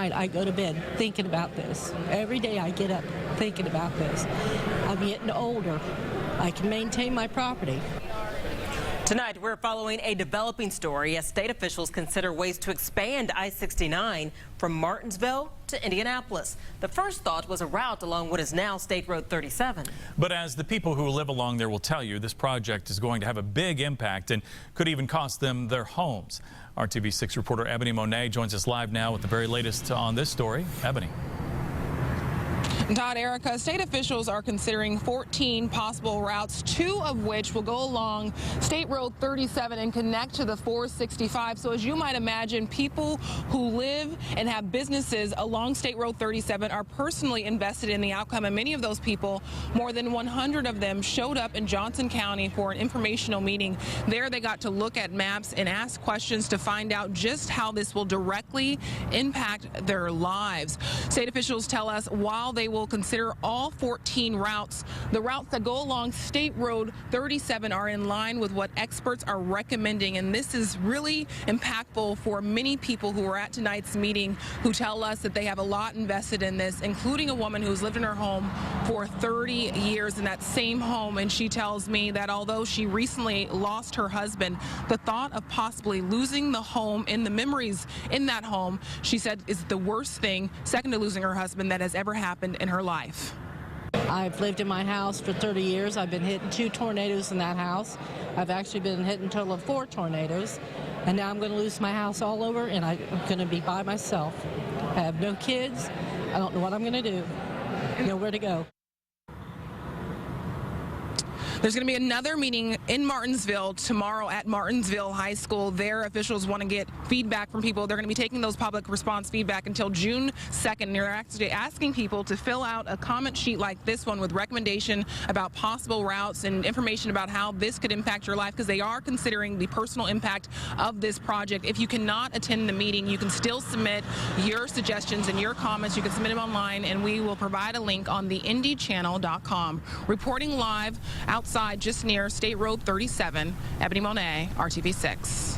night I go to bed thinking about this. Every day I get up thinking about this. I'm getting older. I can maintain my property. Tonight, we're following a developing story as state officials consider ways to expand I-69 from Martinsville to Indianapolis. The first thought was a route along what is now State Road 37. But as the people who live along there will tell you, this project is going to have a big impact and could even cost them their homes. RTV6 reporter Ebony Monet joins us live now with the very latest on this story. Ebony. Todd, Erica, state officials are considering 14 possible routes, 2 of which will go along State Road 37 and connect to the 465. So as you might imagine, people who live and have businesses along State Road 37 are personally invested in the outcome. And many of those people, more than 100 of them, showed up in Johnson County for an informational meeting. There they got to look at maps and ask questions to find out just how this will directly impact their lives. State officials tell us while they will consider all 14 routes, the routes that go along State Road 37 are in line with what experts are recommending. And this is really impactful for many people who were at tonight's meeting who tell us that they have a lot invested in this, including a woman who's lived in her home for 30 years in that same home. And she tells me that although she recently lost her husband, the thought of possibly losing the home and the memories in that home, she said, is the worst thing, second to losing her husband, that has ever happened in her life. I've lived in my house for 30 years. I've been hit in 2 tornadoes in that house. I've actually been hit in a total of 4 tornadoes. And now I'm going to lose my house all over, and I'm going to be by myself. I have no kids. I don't know what I'm going to do. Nowhere to go. There's going to be another meeting in Martinsville tomorrow at Martinsville High School. Their officials want to get feedback from people. They're going to be taking those public response feedback until June 2nd. And they're actually asking people to fill out a comment sheet like this one with recommendation about possible routes and information about how this could impact your life, because they are considering the personal impact of this project. If you cannot attend the meeting, you can still submit your suggestions and your comments. You can submit them online, and we will provide a link on the indychannel.com. Reporting live outside just near State Road 37, Ebony Monet, RTV6.